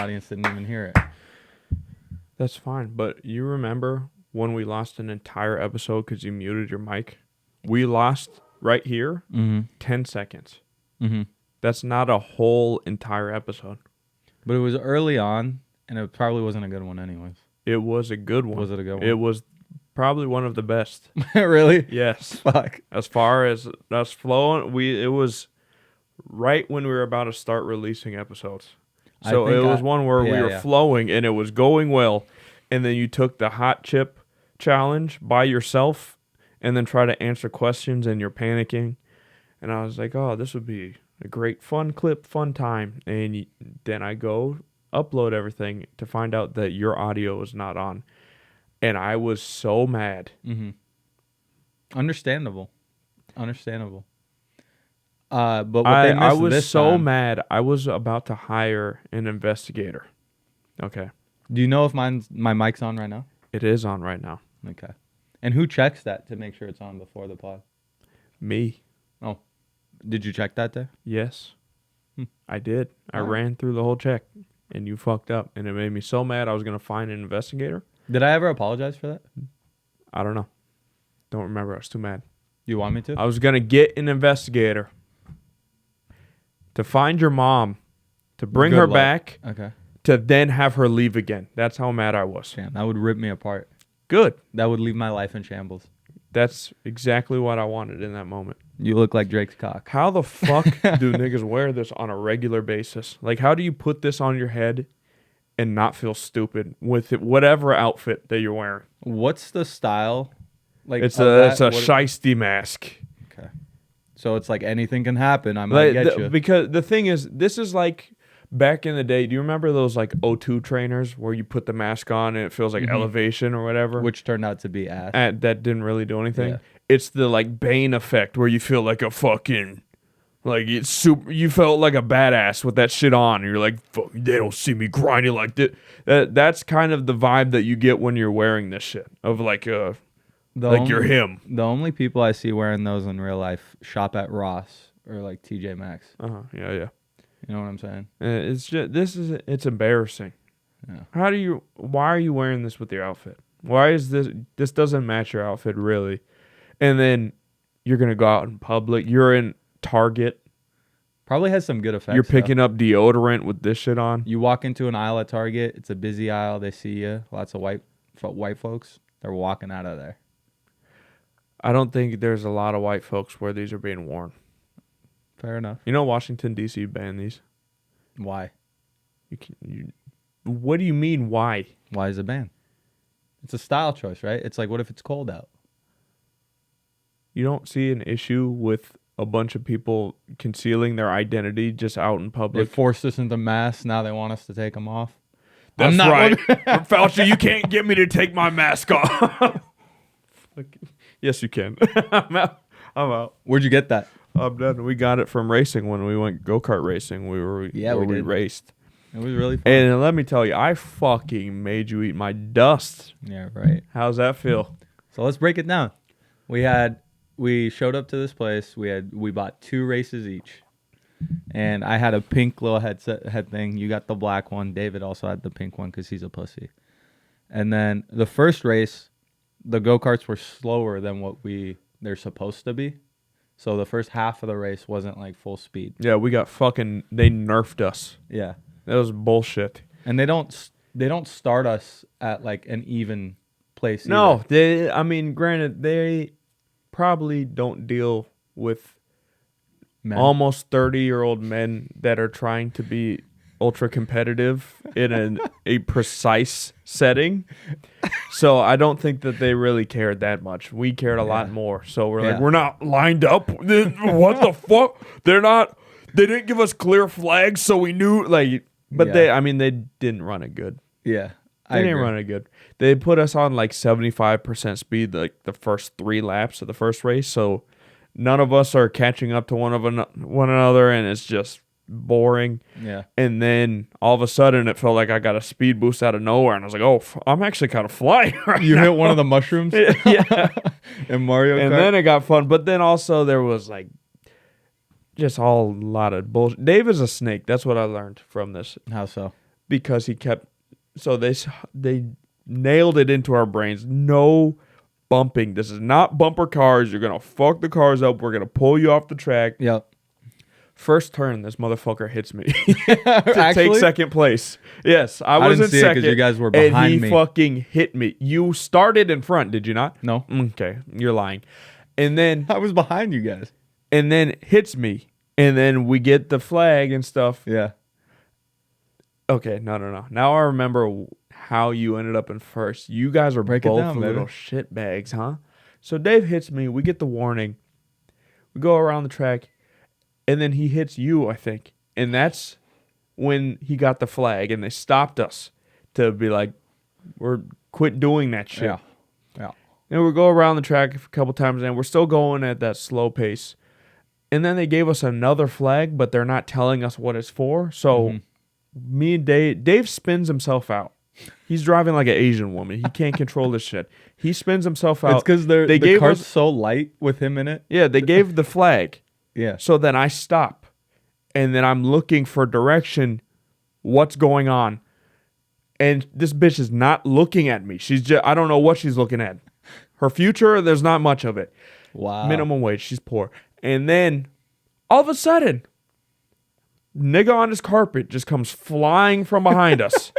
audience didn't even hear it. That's fine. But you remember when we lost an entire episode because you muted your mic? We lost right here 10 seconds. Mm-hmm. That's not a whole entire episode. But it was early on, and it probably wasn't a good one anyways. It was a good one. Was it a good one? It was probably one of the best. Really? Yes. Fuck. As far as us flowing, it was right when we were about to start releasing episodes. So it was one where we were flowing and it was going well. And then you took the hot chip challenge by yourself and then try to answer questions and you're panicking. And I was like, oh, this would be a great fun clip, fun time. And then I go upload everything to find out that your audio is not on. And I was so mad. Mm-hmm. Understandable. But what they missed I was this so time, mad. I was about to hire an investigator. Okay. Do you know if my mic's on right now? It is on right now. Okay. And who checks that to make sure it's on before the pod? Me. Oh. Did you check that day? Yes. I did. I ran through the whole check and you fucked up. And it made me so mad I was going to find an investigator. Did I ever apologize for that? I don't know. Don't remember. I was too mad. You want me to? I was going to get an investigator to find your mom, to bring her back, okay, to then have her leave again. That's how mad I was. Damn, that would rip me apart. Good. That would leave my life in shambles. That's exactly what I wanted in that moment. You look like Drake's cock. How the fuck do niggas wear this on a regular basis? Like, how do you put this on your head and not feel stupid with it, whatever outfit that you're wearing? What's the style? Like it's a shiesty mask. Okay. So it's like anything can happen. I might get you. Because the thing is, this is like back in the day. Do you remember those like O2 trainers where you put the mask on and it feels like elevation or whatever? Which turned out to be ass. That didn't really do anything. Yeah. It's the like Bane effect where you feel like a fucking, like it's super. You felt like a badass with that shit on. And you're like, fuck, they don't see me grinding like this. That's kind of the vibe that you get when you're wearing this shit of like you're him. The only people I see wearing those in real life shop at Ross or like TJ Maxx. Yeah. You know what I'm saying? It's just it's embarrassing. Yeah. Why are you wearing this with your outfit? Why is this doesn't match your outfit really? And then you're gonna go out in public. You're in Target. Probably has some good effects. You're picking up deodorant with this shit on. You walk into an aisle at Target. It's a busy aisle. They see you. Lots of white folks. They're walking out of there. I don't think there's a lot of white folks where these are being worn. Fair enough. You know, Washington D.C. banned these. Why? What do you mean? Why? Why is it banned? It's a style choice, right? It's like, what if it's cold out? You don't see an issue with a bunch of people concealing their identity just out in public. They forced us into masks. Now they want us to take them off. That's right. Fauci, you can't get me to take my mask off. Yes, you can. I'm out. Where'd you get that? I'm done. We got it from racing when we went go-kart racing. We raced. It was really fun. And let me tell you, I fucking made you eat my dust. Yeah, right. How's that feel? So let's break it down. We showed up to this place. We bought 2 races each. And I had a pink little head thing. You got the black one. David also had the pink one because he's a pussy. And then the first race, the go-karts were slower than what they're supposed to be. So the first half of the race wasn't like full speed. Yeah, we got they nerfed us. Yeah. That was bullshit. And they don't start us at like an even place either. No, granted, they probably don't deal with almost 30-year-old men that are trying to be ultra competitive in a precise setting. So I don't think that they really cared that much. We cared a lot more. So we're like, we're not lined up. What the fuck? They didn't give us clear flags, so we knew but they didn't run it good. Yeah. They didn't run it good. They put us on like 75% speed like the first 3 laps of the first race. So none of us are catching up to one another, and it's just boring. Yeah. And then all of a sudden it felt like I got a speed boost out of nowhere, and I was like, oh, I'm actually kind of flying right You now. hit one of the mushrooms? Yeah. In Mario Kart? And then it got fun. But then also there was like just a lot of bullshit. Dave is a snake. That's what I learned from this. How so? because he kept. So they nailed it into our brains. No bumping. This is not bumper cars. You're gonna fuck the cars up. We're gonna pull you off the track. Yep. First turn, this motherfucker hits me to take second place. Yes, I was in second. You guys were behind and me. He fucking hit me. You started in front, did you not? No. Okay, you're lying. And then I was behind you guys. And then hits me, and then we get the flag and stuff. Yeah. Okay, no. Now I remember how you ended up in first. You guys are both little shit bags, huh? So Dave hits me. We get the warning. We go around the track. And then he hits you, I think. And that's when he got the flag. And they stopped us to be like, we're quit doing that shit. Yeah. And we go around the track a couple times and we're still going at that slow pace. And then they gave us another flag, but they're not telling us what it's for. So me and Dave spins himself out. He's driving like an Asian woman. He can't control this shit. He spins himself out. It's because the car's so light with him in it. Yeah, they gave the flag. Yeah. So then I stop, and then I'm looking for direction. What's going on? And this bitch is not looking at me. She's just, I don't know what she's looking at. Her future, there's not much of it. Wow. Minimum wage. She's poor. And then all of a sudden, nigga on his carpet just comes flying from behind us.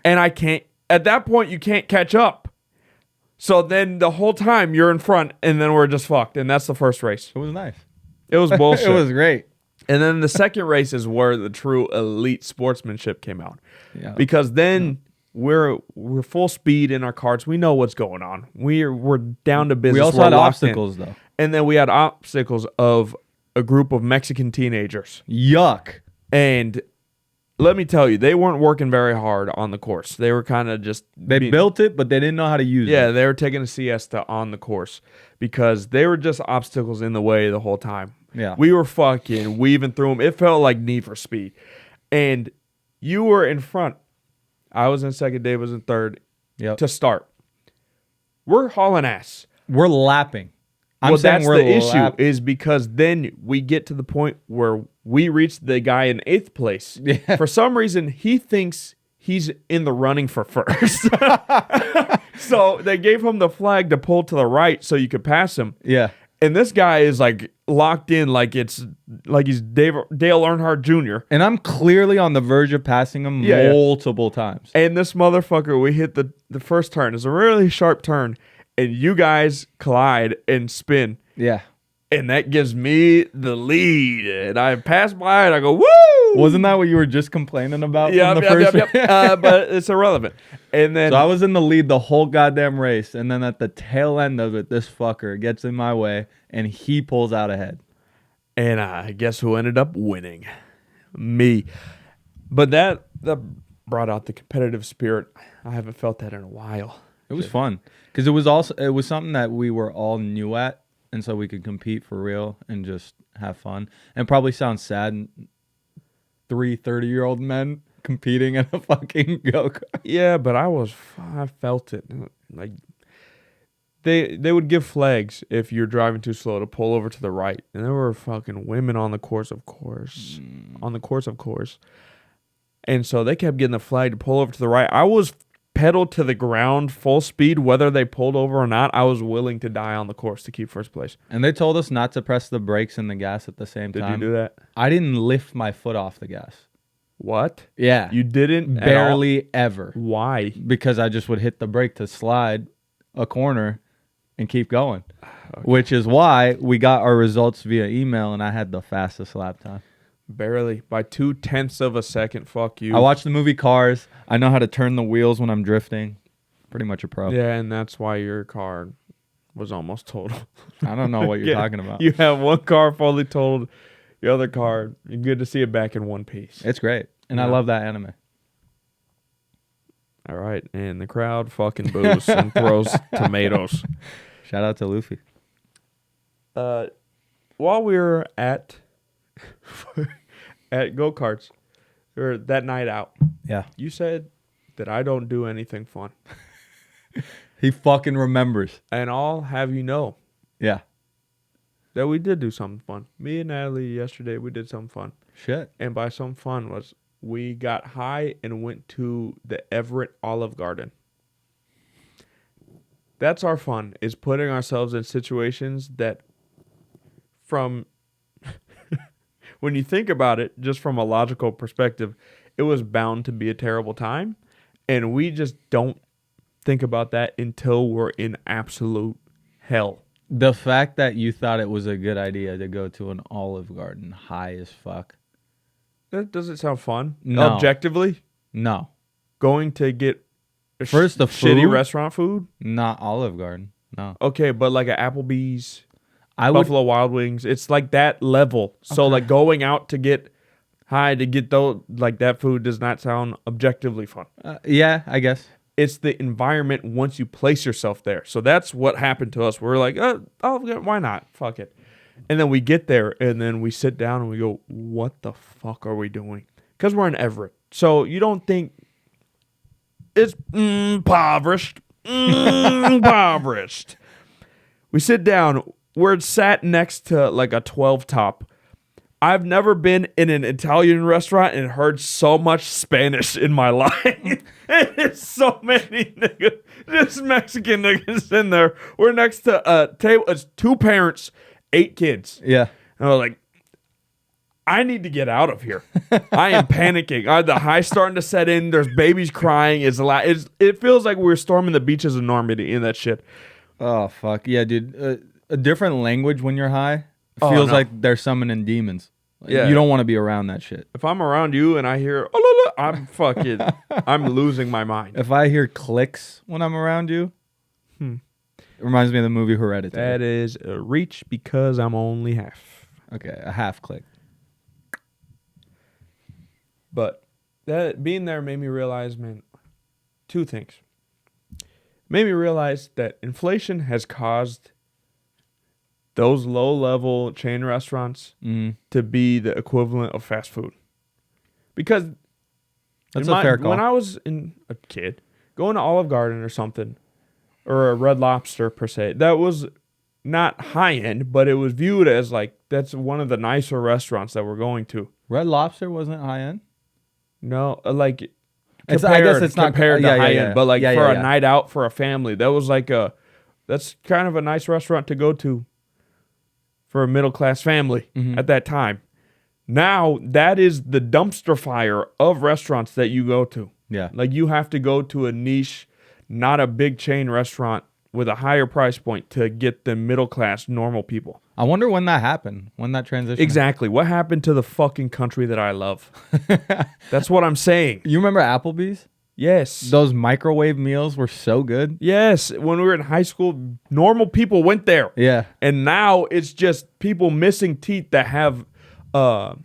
And I can't, at that point, you can't catch up. So then the whole time you're in front, and then we're just fucked. And that's the first race. It was nice. It was bullshit. It was great. And then the second race is where the true elite sportsmanship came out. Yeah. Because then we're full speed in our karts. We know what's going on. We're down to business. We also had obstacles, though. And then we had obstacles of a group of Mexican teenagers. Yuck. And let me tell you, they weren't working very hard on the course. They were kind of just... They built it, but they didn't know how to use it. Yeah, they were taking a siesta on the course because they were just obstacles in the way the whole time. Yeah. We were fucking weaving through them. It felt like Need for Speed. And you were in front. I was in second. Dave was in third to start. We're hauling ass. We're lapping. That's the issue is because then we get to the point where we reach the guy in 8th place. Yeah. For some reason, he thinks he's in the running for first. So they gave him the flag to pull to the right so you could pass him. Yeah. And this guy is like locked in like he's Dale Earnhardt Jr. And I'm clearly on the verge of passing him multiple times. And this motherfucker, we hit the first turn. It's a really sharp turn. And you guys collide and spin. Yeah. And that gives me the lead. And I pass by and I go, woo! Wasn't that what you were just complaining about? Yeah, but it's irrelevant. And then so I was in the lead the whole goddamn race. And then at the tail end of it, this fucker gets in my way and he pulls out ahead. And guess who ended up winning? Me. But that brought out the competitive spirit. I haven't felt that in a while. It was fun because it was something that we were all new at, and so we could compete for real and just have fun. And probably sounds sad, 3 30-year-old men competing in a fucking go-kart. Yeah, but I felt it. Like they would give flags if you're driving too slow to pull over to the right, and there were fucking women on the course, of course, and so they kept getting the flag to pull over to the right. I was pedal to the ground full speed, whether they pulled over or not. I was willing to die on the course to keep first place. And they told us not to press the brakes and the gas at the same time. Did you do that? I didn't lift my foot off the gas. What? Yeah. You didn't? Barely ever. Why? Because I just would hit the brake to slide a corner and keep going. Okay. Which is why we got our results via email and I had the fastest lap time. Barely. By 0.2 of a second. Fuck you. I watched the movie Cars. I know how to turn the wheels when I'm drifting. Pretty much a pro. Yeah, and that's why your car was almost totaled. I don't know what you're talking about. You have one car fully totaled. Your other car, you're good to see it back in one piece. It's great. And I love that anime. All right. And the crowd fucking boos and throws tomatoes. Shout out to Luffy. While we were at Go-Karts, or that night out, you said that I don't do anything fun. He fucking remembers. And I'll have you know. Yeah. That we did do something fun. Me and Natalie yesterday, we did something fun. Shit. And by some fun was we got high and went to the Everett Olive Garden. That's our fun, is putting ourselves in situations that from when you think about it, just from a logical perspective, it was bound to be a terrible time. And we just don't think about that until we're in absolute hell. The fact that you thought it was a good idea to go to an Olive Garden high as fuck. That doesn't sound fun. No. Objectively? No. Going to get First the shitty food? restaurant food? Not Olive Garden. No. Okay, but like an Applebee's, Buffalo Wild Wings, it's like that level. So like going out to get high to get those, like that food does not sound objectively fun. Yeah, I guess. It's the environment once you place yourself there. So that's what happened to us. We're like, why not? Fuck it. And then we get there and then we sit down and we go, what the fuck are we doing? Because we're in Everett. So you don't think it's impoverished. Impoverished. We sit down. We're sat next to like a 12 top. I've never been in an Italian restaurant and heard so much Spanish in my life. It's so many niggas, just Mexican niggas in there. We're next to a table. It's 2 parents, 8 kids. Yeah. And I was like, I need to get out of here. I am panicking. The high's starting to set in. There's babies crying. It feels like we're storming the beaches of Normandy in that shit. Oh, fuck. Yeah, dude. A different language when you're high feels like they're summoning demons. Like, you don't want to be around that shit. If I'm around you and I hear, I'm fucking, I'm losing my mind. If I hear clicks when I'm around you, it reminds me of the movie Hereditary. That is a reach because I'm only half. Okay, a half click. But that being there made me realize, man, 2 things. Made me realize that inflation has caused those low-level chain restaurants to be the equivalent of fast food. Because that's a fair call. When I was a kid, going to Olive Garden or something, or a Red Lobster per se, that was not high-end, but it was viewed as like, that's one of the nicer restaurants that we're going to. Red Lobster wasn't high-end? No, like... I guess it's not compared to high-end, but like for a yeah. night out for a family, that was like that's kind of a nice restaurant to go to for a middle-class family at that time. Now, that is the dumpster fire of restaurants that you go to. Yeah. Like, you have to go to a niche, not a big chain restaurant with a higher price point to get the middle-class, normal people. I wonder when that happened, when that transition Exactly. What happened to the fucking country that I love? That's what I'm saying. You remember Applebee's? Yes. Those microwave meals were so good. Yes. When we were in high school, normal people went there. Yeah. And now it's just people missing teeth that have a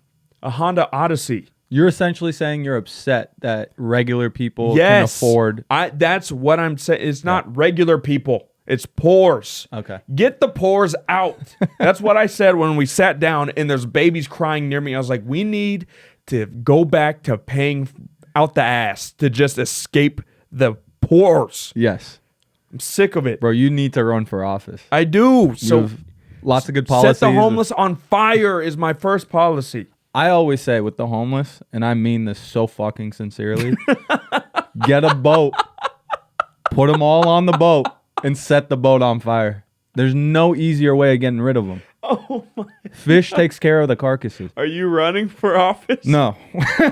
Honda Odyssey. You're essentially saying you're upset that regular people can afford. That's what I'm saying. It's not regular people. It's pores. Okay. Get the pores out. That's what I said when we sat down and there's babies crying near me. I was like, we need to go back to paying out the ass to just escape the pores. Yes. I'm sick of it. Bro, you need to run for office. I do. So lots of good policies. Set the homeless on fire is my first policy. I always say with the homeless, and I mean this so fucking sincerely, get a boat, put them all on the boat, and set the boat on fire. There's no easier way of getting rid of them. Oh my! Fish takes care of the carcasses. Are you running for office? No,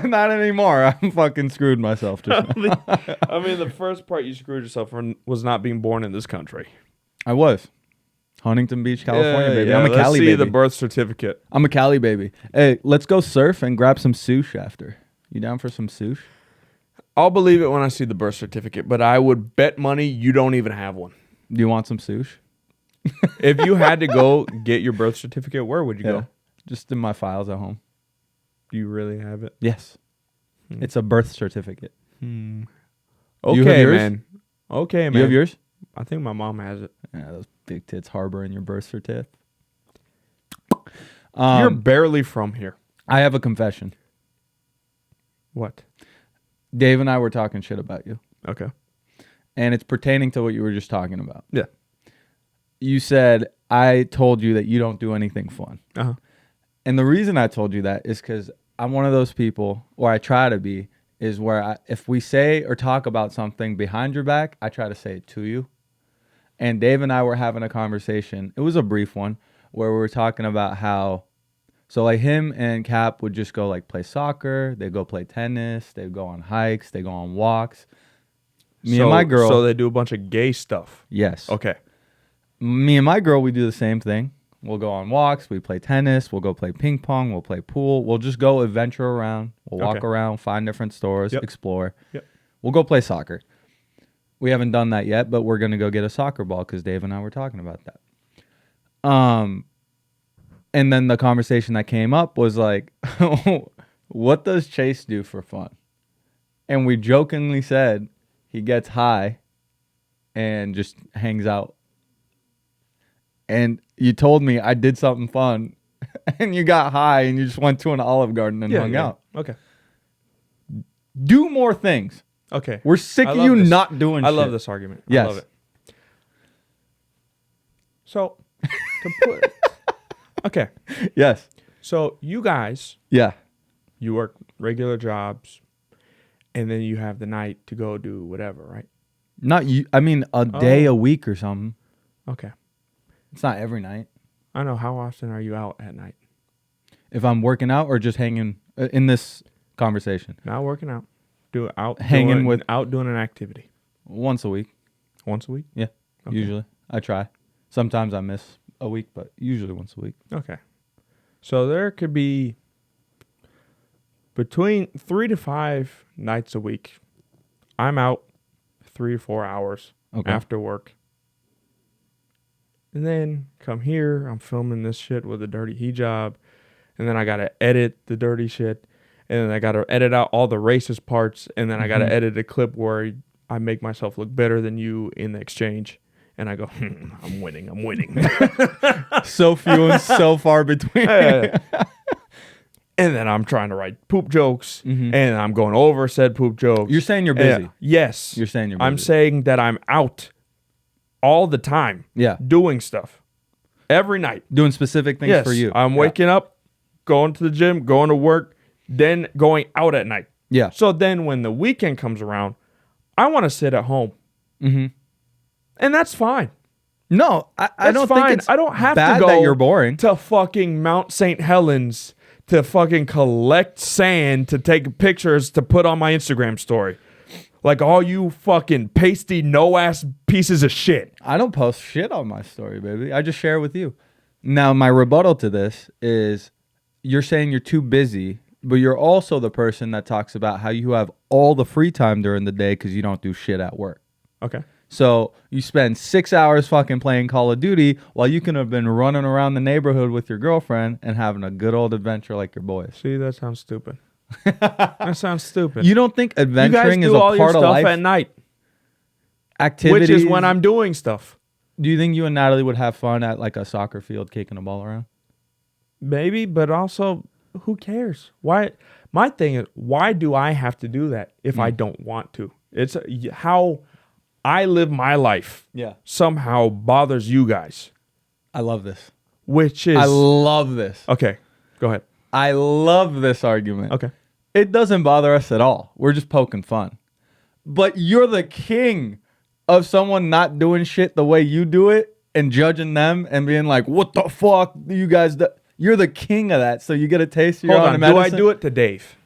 not anymore. I'm fucking screwed myself. Just I mean, the first part you screwed yourself from was not being born in this country. I was. Huntington Beach, California, baby. Yeah, I'm a Cali baby. Let's see the birth certificate. I'm a Cali baby. Hey, let's go surf and grab some sush after. You down for some sush? I'll believe it when I see the birth certificate, but I would bet money you don't even have one. Do you want some sush? If you had to go get your birth certificate, where would you go? Just in my files at home. Do you really have it? Yes. It's a birth certificate. Okay, man. Okay, man. You have yours? I think my mom has it. Yeah, those big tits harbor in your birth certificate. You're barely from here. I have a confession. What? Dave and I were talking shit about you. Okay. And it's pertaining to what you were just talking about. Yeah. You said, I told you that you don't do anything fun. Uh-huh. And the reason I told you that is because I'm one of those people, or I try to be, is where if we say or talk about something behind your back, I try to say it to you. And Dave and I were having a conversation. It was a brief one where we were talking about how, so like him and Cap would just go like play soccer. They'd go play tennis. They'd go on hikes. They go on walks. Me and my girl. So they do a bunch of gay stuff. Yes. Okay. Me and my girl, we do the same thing. We'll go on walks. We play tennis. We'll go play ping pong. We'll play pool. We'll just go adventure around. We'll walk around, find different stores, explore. Yep. We'll go play soccer. We haven't done that yet, but we're going to go get a soccer ball because Dave and I were talking about that. And then the conversation that came up was like, what does Chase do for fun? And we jokingly said he gets high and just hangs out. And you told me I did something fun and you got high and you just went to an Olive Garden and hung out. Okay. Do more things. Okay. We're sick of you not doing shit. I love this argument. Yes. I love it. So, to put... Okay. Yes. So, you guys... Yeah. You work regular jobs, and then you have the night to go do whatever, right? Not you. I mean, a day a week or something. Okay. It's not every night. I know. How often are you out at night? If I'm working out or just hanging in this conversation? Not working out. Doing an activity. Once a week. Once a week? Yeah. Okay. Usually. I try. Sometimes I miss a week, but usually once a week. Okay. So there could be between 3 to 5 nights a week. I'm out 3 or 4 hours after work. And then come here, I'm filming this shit with a dirty hijab. And then I got to edit the dirty shit. And then I got to edit out all the racist parts. And then I got to edit a clip where I make myself look better than you in the exchange. And I go, I'm winning. So few and so far between. And then I'm trying to write poop jokes. And I'm going over said poop jokes. You're saying you're busy. Yes. You're saying you're busy. I'm saying that I'm out all the time. Yeah. Doing stuff. Every night. Doing specific things for you. I'm waking up, going to the gym, going to work, then going out at night. Yeah. So then when the weekend comes around, I want to sit at home. And that's fine. No, I don't think it's I don't have bad to go that you're boring. to fucking Mount St. Helens to fucking collect sand to take pictures to put on my Instagram story. Like all you fucking pasty no-ass pieces of shit. I don't post shit on my story, baby. I just share it with you. Now, my rebuttal to this is you're saying you're too busy, but you're also the person that talks about how you have all the free time during the day because you don't do shit at work. Okay. So you spend 6 hours fucking playing Call of Duty while you can have been running around the neighborhood with your girlfriend and having a good old adventure like your boys. See, that sounds stupid. That sounds stupid. You don't think adventuring is a all part your of stuff life? at night, Activities, which is when I'm doing stuff. Do you think you and Natalie would have fun at like a soccer field kicking a ball around? Maybe, but also, who cares? Why? My thing is, why do I have to do that if I don't want to? It's how I live my life. Yeah. Somehow bothers you guys. I love this. Which is... I love this. Okay, go ahead. I love this argument. Okay. It doesn't bother us at all. We're just poking fun. But you're the king of someone not doing shit the way you do it and judging them and being like, what the fuck do you guys do? You're the king of that. So you get a taste of your own medicine. Do I do it to Dave?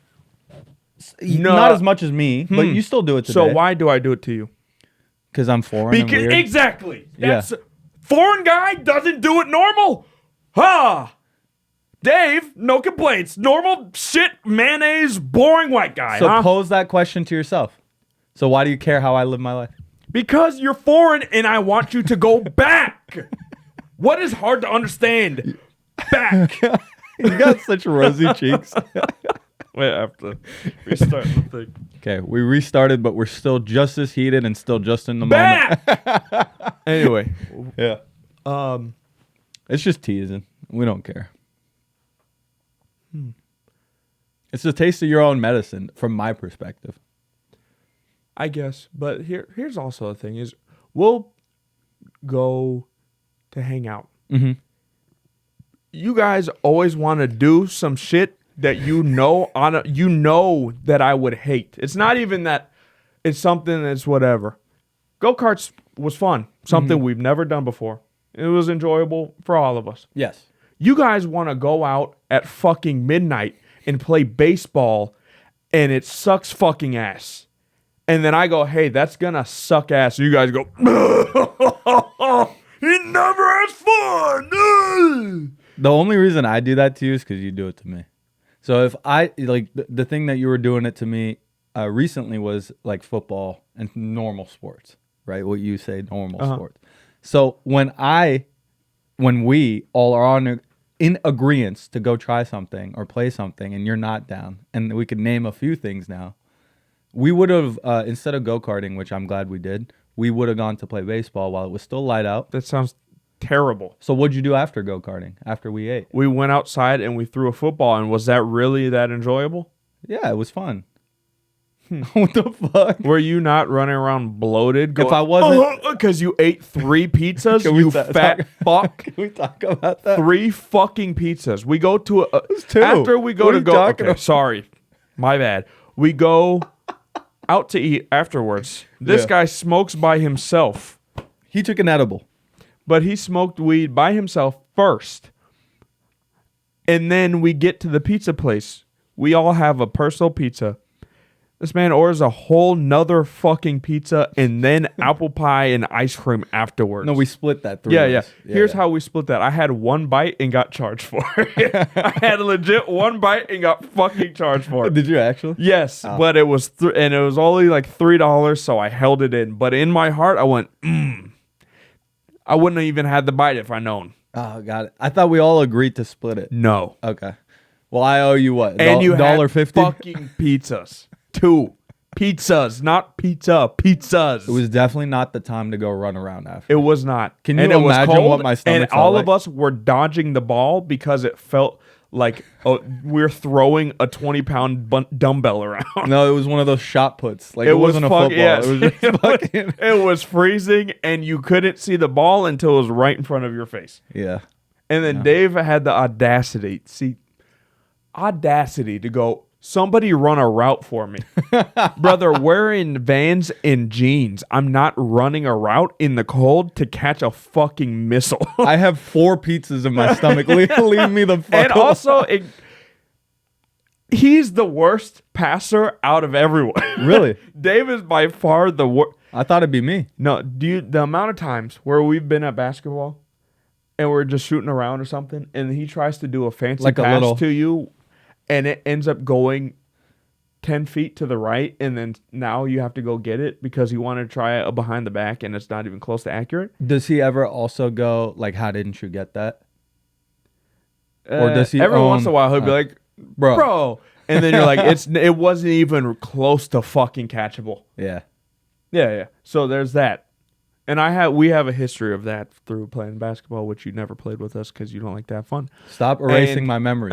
No. Not as much as me, but you still do it to Dave. So why do I do it to you? Because I'm foreign and weird. Exactly. That's foreign guy doesn't do it normal. Ha! Dave, no complaints. Normal shit, mayonnaise, boring white guy. So pose that question to yourself. So why do you care how I live my life? Because you're foreign and I want you to go back. What is hard to understand? Back. You got such rosy cheeks. Wait, I have to restart the thing. Okay, we restarted, but we're still just as heated and still just in the moment. Anyway. Yeah. It's just teasing. We don't care. It's the taste of your own medicine from my perspective. I guess. But here's also the thing is we'll go to hang out. You guys always want to do some shit that you know that I would hate. It's not even that it's something that's whatever. Go-karts was fun. Something we've never done before. It was enjoyable for all of us. Yes. You guys want to go out at fucking midnight and play baseball, and it sucks fucking ass. And then I go, hey, that's going to suck ass. You guys go, he never has fun. The only reason I do that to you is because you do it to me. So if I, like, the thing that you were doing it to me recently was, like, football and normal sports, right? What you say, normal sports. So when we all are in agreement to go try something or play something and you're not down, and we could name a few things now, we would have, instead of go-karting, which I'm glad we did, we would have gone to play baseball while it was still light out. That sounds terrible. So what'd you do after go-karting, after we ate? We went outside and we threw a football, and was that really that enjoyable? Yeah, it was fun. What the fuck? Were you not running around bloated? If I wasn't... Because you ate 3 pizzas, you fat fuck. Can we talk about that? 3 fucking pizzas. We go to a... It's 2. After we go what to go... Okay, sorry. My bad. We go out to eat afterwards. This guy smokes by himself. He took an edible. But he smoked weed by himself first. And then we get to the pizza place. We all have a personal pizza. This man orders a whole nother fucking pizza and then apple pie and ice cream afterwards. No, we split that. Yeah. Here's how we split that. I had 1 bite and got charged for it. I had legit 1 bite and got fucking charged for it. Did you actually? Yes, but it was and it was only like $3, so I held it in. But in my heart, I went, I wouldn't have even had the bite if I known. Oh, got it. I thought we all agreed to split it. No. Okay. Well, I owe you what? And you had $1.50? fucking pizzas. 2 pizzas, not pizza, pizzas. It was definitely not the time to go run around after. It was not. Can you and it was imagine cold, what my stomach and felt all like? of us were dodging the ball because it felt like we're throwing a 20-pound dumbbell around. No, it was one of those shot puts. Like it wasn't a football. Yes. It was just fucking. It was freezing, and you couldn't see the ball until it was right in front of your face. Yeah. And then Dave had the audacity to go, somebody run a route for me. Brother, we're in Vans and jeans. I'm not running a route in the cold to catch a fucking missile. I have 4 pizzas in my stomach. Leave me the fuck And alone. also, he's the worst passer out of everyone. Really? Dave is by far the worst. I thought it'd be me. No, the amount of times where we've been at basketball and we're just shooting around or something, and he tries to do a fancy Like a pass little- to you, and it ends up going 10 feet to the right, and then now you have to go get it because you want to try a behind the back, and it's not even close to accurate. Does he ever also go, like, how didn't you get that? Or does he every once in a while he'll be like, bro. And then you're like, it wasn't even close to fucking catchable. Yeah. Yeah. So there's that. And we have a history of that through playing basketball, which you never played with us because you don't like to have fun. Stop erasing my memory.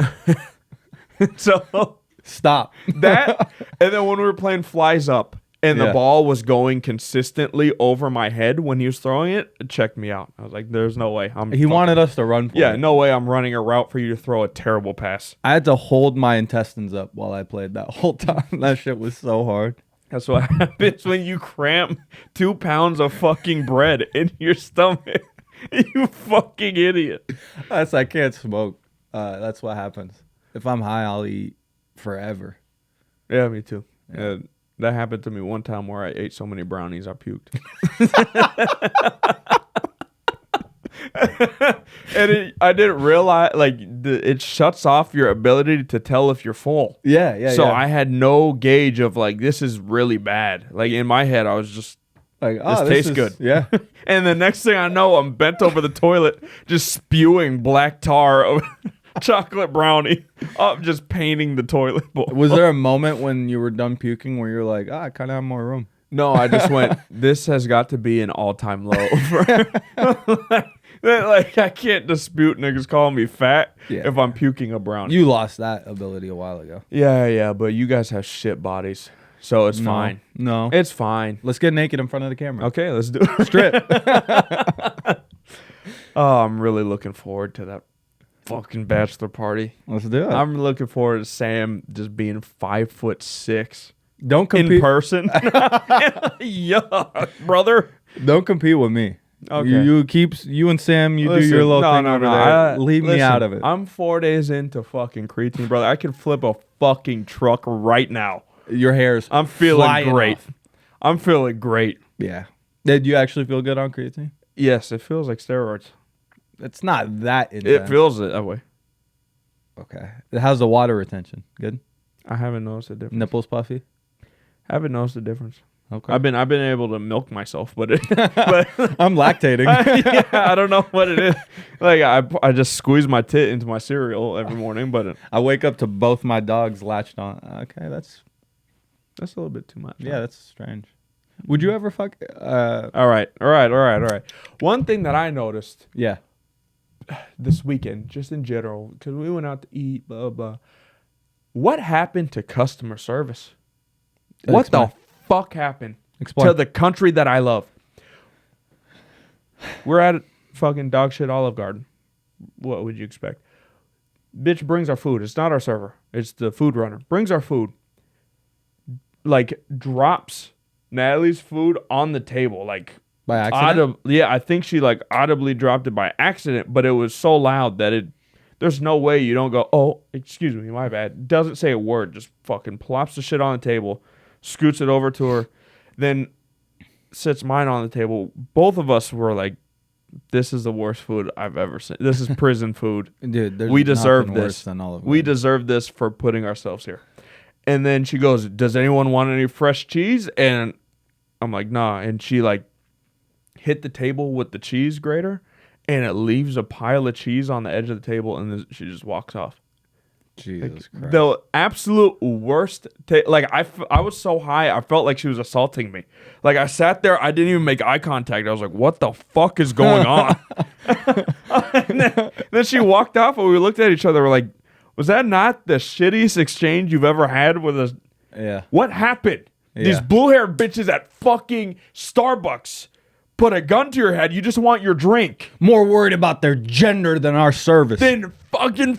So Stop. that, and then when we were playing flies up and the ball was going consistently over my head when he was throwing it, it checked me out. I was like, there's no way. He wanted us to run for it. No way I'm running a route for you to throw a terrible pass. I had to hold my intestines up while I played that whole time. That shit was so hard. That's what happens when you cram 2 pounds of fucking bread in your stomach. You fucking idiot. I can't smoke. That's what happens. If I'm high, I'll eat forever. Yeah, me too. Yeah. That happened to me one time where I ate so many brownies I puked. And I didn't realize, like, it shuts off your ability to tell if you're full. Yeah. So I had no gauge of, like, this is really bad. Like, in my head, I was just, like, this tastes good. Yeah. And the next thing I know, I'm bent over the toilet, just spewing black tar of chocolate brownie up, just painting the toilet bowl. Was there a moment when you were done puking where you're like, I kind of have more room? No, I just went, this has got to be an all-time low. Like, I can't dispute niggas calling me fat if I'm puking a brownie. You lost that ability a while ago. Yeah, but you guys have shit bodies, so it's fine. No. It's fine. Let's get naked in front of the camera. Okay, let's do it. Strip. Oh, I'm really looking forward to that. fucking bachelor party. Let's do it. I'm looking forward to Sam just being 5'6". Don't compete in person. Yuck, brother. Don't compete with me. Okay. You and Sam, do your little thing over there. Leave me out of it. I'm 4 days into fucking creatine, brother. I can flip a fucking truck right now. Your hair's I'm feeling great. Off. I'm feeling great. Yeah. Did you actually feel good on creatine? Yes, it feels like steroids. It's not that intense. It feels it that way. Okay. How's the water retention? Good? I haven't noticed a difference. Nipples puffy? Haven't noticed a difference. Okay. I've been able to milk myself, but I'm lactating. I don't know what it is. Like I just squeeze my tit into my cereal every morning, but I wake up to both my dogs latched on. Okay, that's a little bit too much. Yeah, that's strange. Would you ever fuck? All right. One thing that I noticed. Yeah. This weekend, just in general, because we went out to eat, blah blah. What happened to customer service? What the fuck happened to the country that I love? We're at fucking dog shit Olive Garden. What would you expect? Bitch brings our food. It's not our server. It's the food runner. Brings our food. Like drops Natalie's food on the table. Like by accident? I think she like audibly dropped it by accident, but it was so loud that there's no way you don't go, oh, excuse me, my bad. Doesn't say a word. Just fucking plops the shit on the table. Scoots it over to her, then sits mine on the table. Both of us were like, this is the worst food I've ever seen. This is prison food. Dude, we deserve this. Worse than Olive Garden. We deserve this for putting ourselves here. And then she goes, does anyone want any fresh cheese? And I'm like, nah. And she like hit the table with the cheese grater, and it leaves a pile of cheese on the edge of the table, and then she just walks off. Jesus Christ. The absolute worst. I was so high, I felt like she was assaulting me. Like I sat there, I didn't even make eye contact. I was like, "What the fuck is going on?" and then she walked off, and we looked at each other. We're like, "Was that not the shittiest exchange you've ever had with us?" Yeah. What happened? Yeah. These blue-haired bitches at fucking Starbucks put a gun to your head. You just want your drink. More worried about their gender than our service. Then fucking.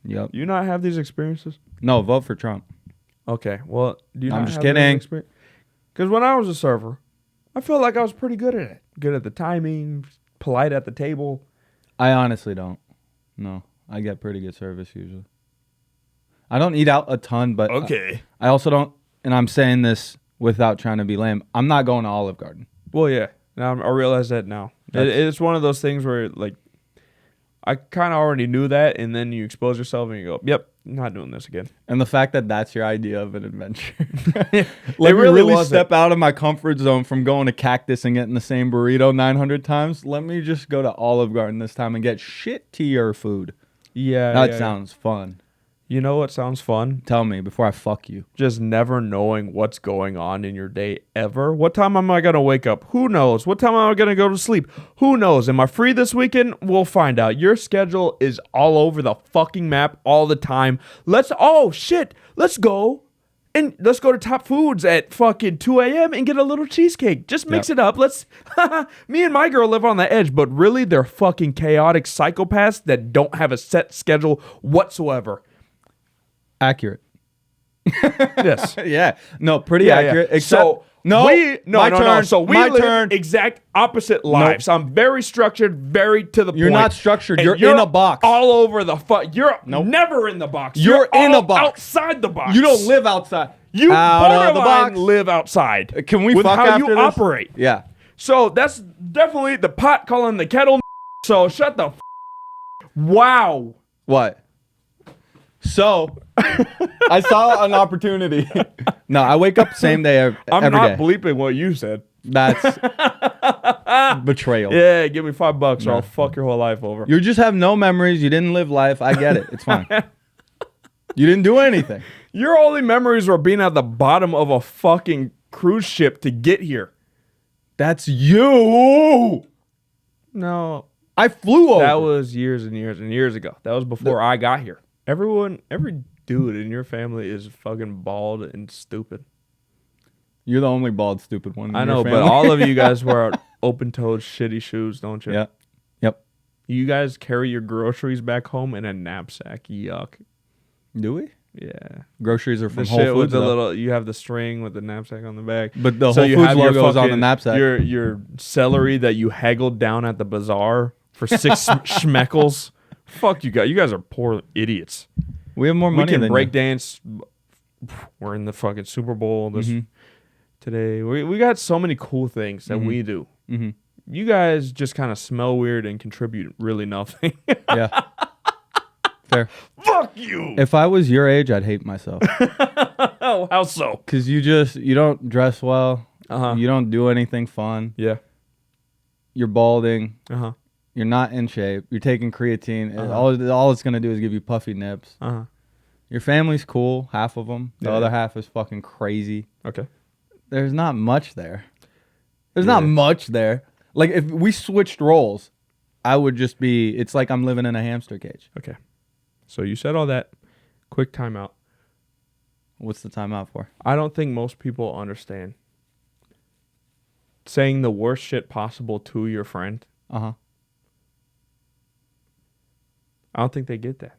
Yep. You not have these experiences? No, vote for Trump. Okay. Well, do you? I'm not just have kidding. Because when I was a server, I felt like I was pretty good at it. Good at the timing, polite at the table. I honestly don't. No, I get pretty good service usually. I don't eat out a ton, but okay. I also don't, and I'm saying this without trying to be lame. I'm not going to Olive Garden. Well, yeah. Now I realize that now. It's one of those things where like I kind of already knew that, and then you expose yourself and you go, "Yep, not doing this again." And the fact that that's your idea of an adventure, it really step out of my comfort zone from going to Cactus and getting the same burrito 900 times. Let me just go to Olive Garden this time and get shittier food. Yeah, that sounds fun. You know what sounds fun? Tell me before I fuck you. Just never knowing what's going on in your day ever. What time am I going to wake up? Who knows? What time am I going to go to sleep? Who knows? Am I free this weekend? We'll find out. Your schedule is all over the fucking map all the time. Let's go to Top Foods at fucking 2 a.m. and get a little cheesecake. Just mix it up. Me and my girl live on the edge, but really they're fucking chaotic psychopaths that don't have a set schedule whatsoever. Accurate. Yes. Yeah. No, pretty accurate. Yeah. Except, So we live exact opposite lives. Nope. I'm very structured, very to the point. You're not structured. You're in a box. All over the fuck. You're never in the box. You're in a box. Outside the box. You don't live outside. You out of the borderline box. live outside. Can we with fuck how after you this? operate? Yeah. So that's definitely the pot calling the kettle. So shut the. Wow. What? So, I saw an opportunity. No, I wake up same day every day. I'm not bleeping what you said. That's betrayal. Yeah, give me $5 or I'll fuck your whole life over. You just have no memories. You didn't live life. I get it. It's fine. You didn't do anything. Your only memories were being at the bottom of a fucking cruise ship to get here. That's you. No. I flew over. That was years and years and years ago. That was before I got here. Every dude in your family is fucking bald and stupid. You're the only bald, stupid one. I know, but all of you guys wear open-toed, shitty shoes, don't you? Yeah. Yep. You guys carry your groceries back home in a knapsack. Yuck. Do we? Yeah. Groceries are from The Whole shit Foods. with the little, you have the string with the knapsack on the back. But the Whole Foods logo is on the knapsack. Your celery that you haggled down at the bazaar for 6 schmeckles. Fuck you guys. You guys are poor idiots. We have more money than you. We can break dance. We're in the fucking Super Bowl today. We got so many cool things that we do. Mm-hmm. You guys just kind of smell weird and contribute really nothing. Yeah. Fair. Fuck you. If I was your age, I'd hate myself. Oh, how so? Because you don't dress well. Uh-huh. You don't do anything fun. Yeah. You're balding. Uh-huh. You're not in shape. You're taking creatine. Uh-huh. All it's going to do is give you puffy nips. Uh-huh. Your family's cool, half of them. The other half is fucking crazy. Okay. There's not much there. Not much there. Like, if we switched roles, I would just be, it's like I'm living in a hamster cage. Okay. So you said all that. Quick timeout. What's the timeout for? I don't think most people understand saying the worst shit possible to your friend. Uh-huh. I don't think they get that.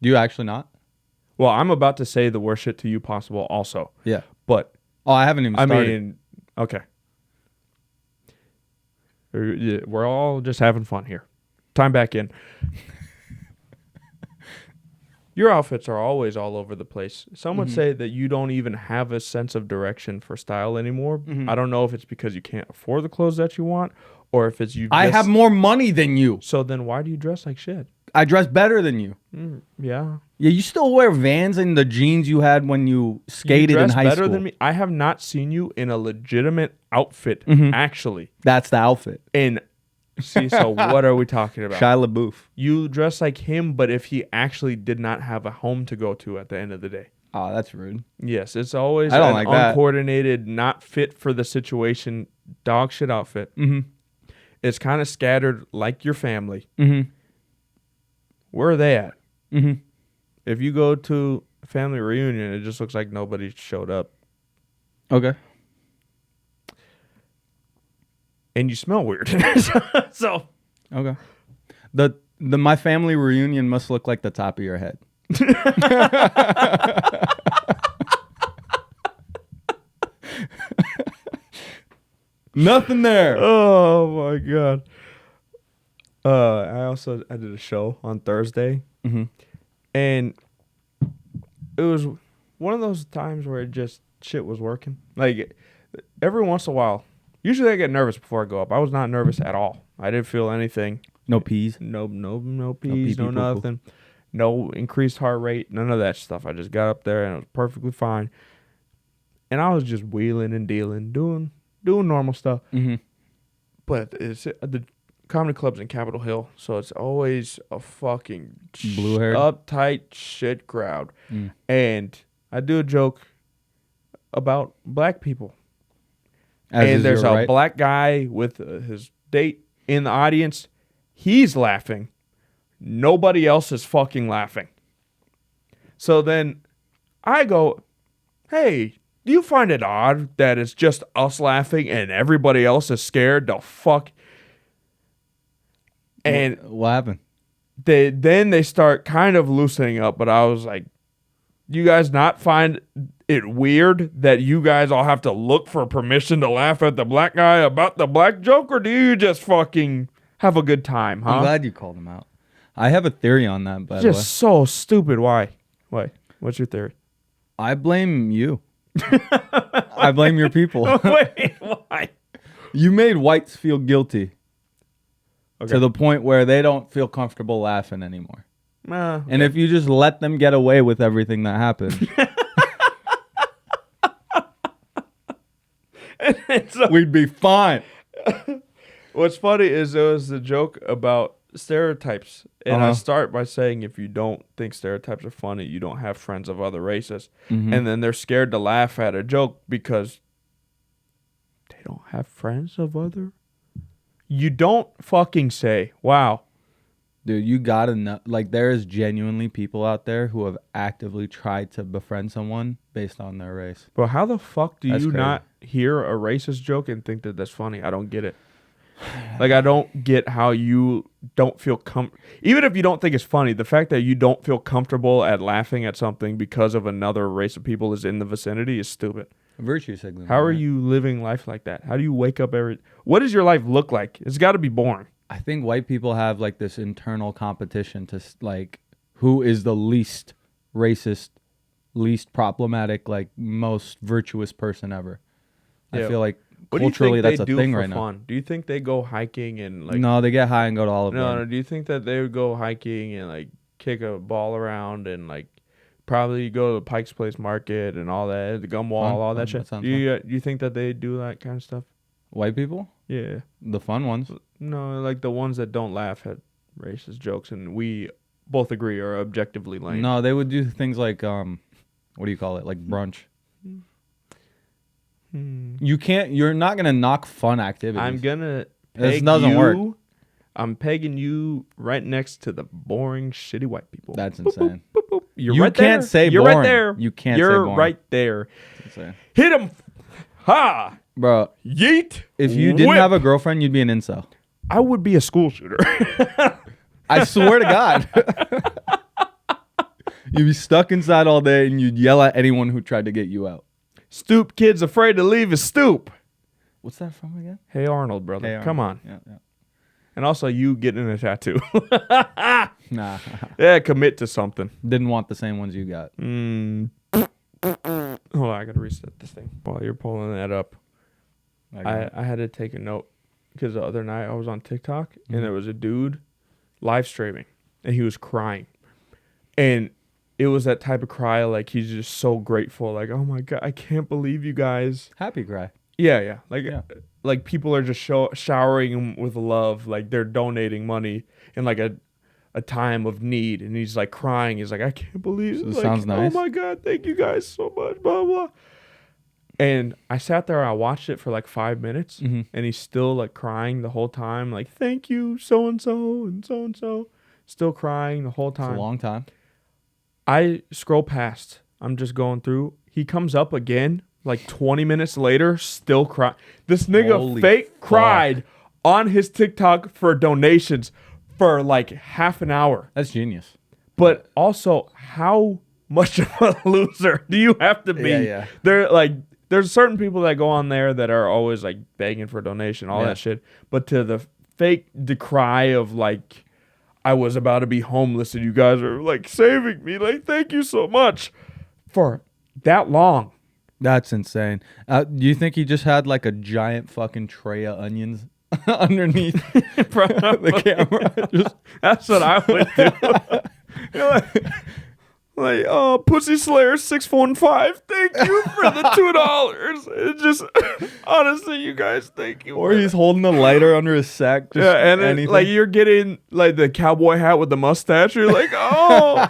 Do you actually not? Well, I'm about to say the worst shit to you possible also. Yeah. But. Oh, I haven't even started. I mean, okay. We're all just having fun here. Time back in. Your outfits are always all over the place. Some would say that you don't even have a sense of direction for style anymore. I don't know if it's because you can't afford the clothes that you want or if it's you. I have more money than you. So then why do you dress like shit? I dress better than you. Yeah. Yeah, you still wear Vans and the jeans you had when you skated in high better school. Than me. I have not seen you in a legitimate outfit, actually. That's the outfit. And see, so what are we talking about? Shia LaBeouf. You dress like him, but if he actually did not have a home to go to at the end of the day. Oh, that's rude. Yes, it's always I don't an like that. uncoordinated, not fit for the situation, dog shit outfit. It's kind of scattered like your family. Where are they at? If you go to a family reunion, it just looks like nobody showed up. Okay. And you smell weird. So. Okay. The my family reunion must look like the top of your head. Nothing there. Oh my God. I did a show on Thursday, and it was one of those times where it just shit was working. Like every once in a while, usually I get nervous before I go up. I was not nervous at all. I didn't feel anything. No peas. No peas. No nothing. No increased heart rate. None of that stuff. I just got up there and it was perfectly fine. And I was just wheeling and dealing, doing normal stuff. But it's the comedy club's in Capitol Hill, so it's always a fucking blue-haired, uptight shit crowd. And I do a joke about black people. And there's a black guy with his date in the audience. He's laughing. Nobody else is fucking laughing. So then I go, hey, do you find it odd that it's just us laughing and everybody else is scared the fuck? And what happened? They start kind of loosening up, but I was like, you guys not find it weird that you guys all have to look for permission to laugh at the black guy about the black joke, or do you just fucking have a good time, huh? I'm glad you called him out. I have a theory on that, by the way. Just so stupid. Why? What's your theory? I blame you. I blame your people. Wait, why? You made whites feel guilty. Okay. To the point where they don't feel comfortable laughing anymore. Okay. And if you just let them get away with everything that happened, we'd be fine. What's funny is there was a joke about stereotypes. And I start by saying if you don't think stereotypes are funny, you don't have friends of other races. And then they're scared to laugh at a joke because they don't have friends of other. You don't fucking say, wow. Dude, you gotta know. Like, there is genuinely people out there who have actively tried to befriend someone based on their race. But how the fuck do That's you crazy. not hear a racist joke and think that that's funny? I don't get it. Like, I don't get how you don't feel even if you don't think it's funny, the fact that you don't feel comfortable at laughing at something because of another race of people is in the vicinity is stupid. Virtue signaling. How are you living life like that? How do you wake up what does your life look like? It's got to be boring. I think white people have like this internal competition to like who is the least racist, least problematic, like most virtuous person ever. Yeah. I feel like culturally that's a thing right now. Do you think they go hiking and like? No, they get high and go to Olive Garden. No. Do you think that they would go hiking and like kick a ball around and like probably go to the Pike's Place Market and all that, the gum wall, all that shit? Do you think that they do that kind of stuff? White people? Yeah, the fun ones. No, like the ones that don't laugh at racist jokes, and we both agree are objectively lame. No, they would do things like what do you call it? Like brunch. You're not gonna knock fun activities. I'm gonna peg work. I'm pegging you right next to the boring, shitty white people. That's insane. Boop, boop, boop. You right can't say You're boring. Right there. You can't You're say boring. Right there. Hit him. Ha. Bro. Yeet. If you didn't have a girlfriend, you'd be an incel. I would be a school shooter. I swear to God. You'd be stuck inside all day and you'd yell at anyone who tried to get you out. Stoop kid's afraid to leave his stoop. What's that from again? Hey Arnold, brother. Hey Arnold. Come on. Yeah. And also you getting a tattoo. Nah. Yeah, commit to something. Didn't want the same ones you got. Hold on, I gotta reset this thing while you're pulling that up. I had to take a note because the other night I was on TikTok and there was a dude live streaming and he was crying. And it was that type of cry like he's just so grateful. Like, oh my God, I can't believe you guys. Happy cry. Yeah. Like people are just showering him with love. Like they're donating money in like a time of need. And he's like crying. He's like, I can't believe it. Like, sounds nice. Oh my God, thank you guys so much, blah, blah. And I sat there, I watched it for like 5 minutes, and he's still like crying the whole time. Like, thank you, so-and-so and so-and-so. Still crying the whole time. It's a long time. I scroll past. I'm just going through. He comes up again, like 20 minutes later, still crying. This nigga cried on his TikTok for donations for like half an hour. That's genius. But also, how much of a loser do you have to be? Yeah. There's certain people that go on there that are always like begging for a donation, all that shit. But to the fake decry of like, I was about to be homeless and you guys are like saving me. Like, thank you so much for that long. That's insane. Do you think he just had like a giant fucking tray of onions underneath the camera? That's what I would do. Like, oh, Pussy Slayer 615, thank you for the $2. It just, honestly, you guys, thank you. Or he's holding a lighter under his sack. Just and it, like you're getting like the cowboy hat with the mustache. You're like, oh,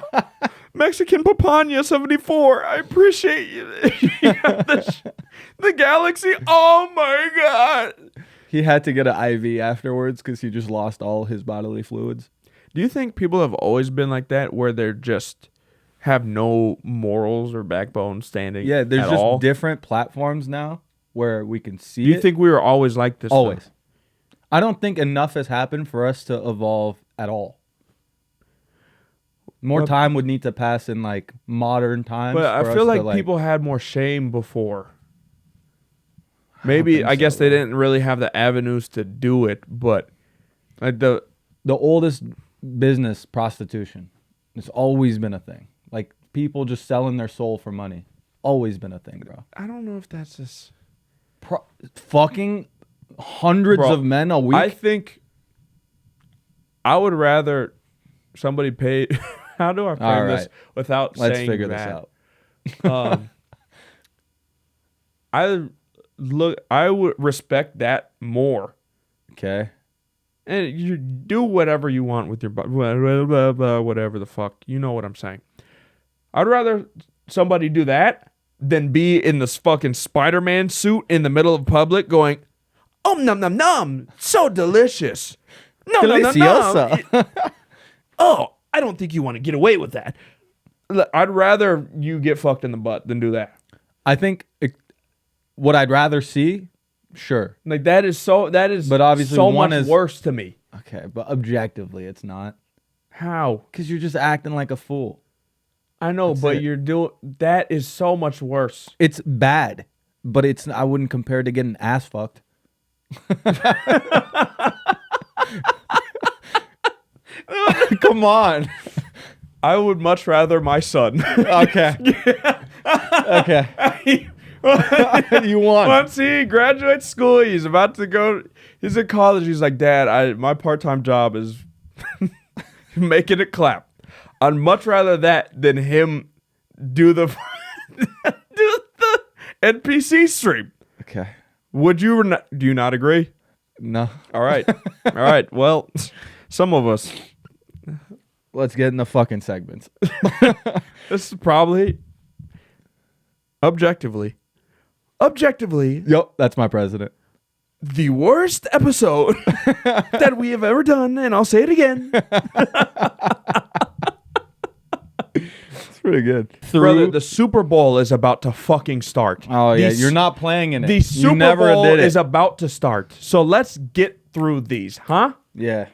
Mexican Papania 74. I appreciate you. You got the Galaxy. Oh my God. He had to get an IV afterwards because he just lost all his bodily fluids. Do you think people have always been like that, where they're just have no morals or backbone standing? Yeah, there's just different platforms now where we can see. Do you think we were always like this? Always. Though? I don't think enough has happened for us to evolve at all. More time would need to pass in like modern times. But I feel like people had more shame before. Maybe I guess they didn't really have the avenues to do it, but like the oldest business, prostitution. It's always been a thing. Like people just selling their soul for money. Always been a thing, bro. I don't know if that's just fucking hundreds of men a week. I think I would rather somebody pay. How do I frame this without saying that? Let's figure this out. I would respect that more. Okay. And you do whatever you want with your body, whatever the fuck. You know what I'm saying. I'd rather somebody do that than be in this fucking Spider-Man suit in the middle of public going, oh, nom, nom, nom, so delicious. No, Deliciosa. Nom, nom. Oh, I don't think you want to get away with that. I'd rather you get fucked in the butt than do that. I think what I'd rather see Sure. Like that is but obviously so one much worse to me. Okay, but objectively it's not. How? Because you're just acting like a fool. I know, That's but it. you're doing that is so much worse. It's bad, but I wouldn't compare it to getting ass fucked. Come on. I would much rather my son. Okay. Okay. You won. Once he graduates school, he's about to go. He's in college. He's like, Dad, my part-time job is making it clap. I'd much rather that than him do the NPC stream. Okay. Would you? Do you not agree? No. All right. All right. Well, some of us. Let's get in the fucking segments. This is probably objectively. Yep, that's my president. The worst episode that we have ever done, and I'll say it again. It's pretty good. Brother, the Super Bowl is about to fucking start. Oh, yeah, you're not playing in it. The Super Bowl is about to start. So let's get through these, huh? Yeah.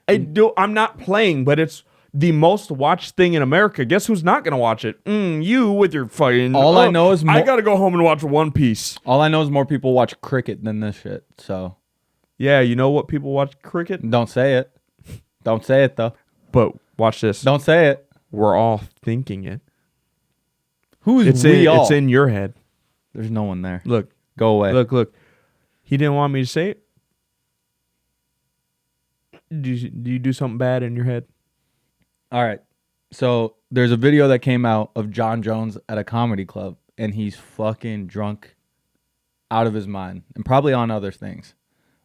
I'm not playing, but it's the most watched thing in America. Guess who's not going to watch it? You with your fucking... I know is... I got to go home and watch One Piece. All I know is more people watch cricket than this shit, so... Yeah, you know what people watch cricket? Don't say it. Don't say it, though. But watch this. Don't say it. We're all thinking it. Who's It's in your head. There's no one there. Look. Go away. Look. He didn't want me to say it. Do you do something bad in your head? All right. So there's a video that came out of John Jones at a comedy club, and he's fucking drunk out of his mind and probably on other things.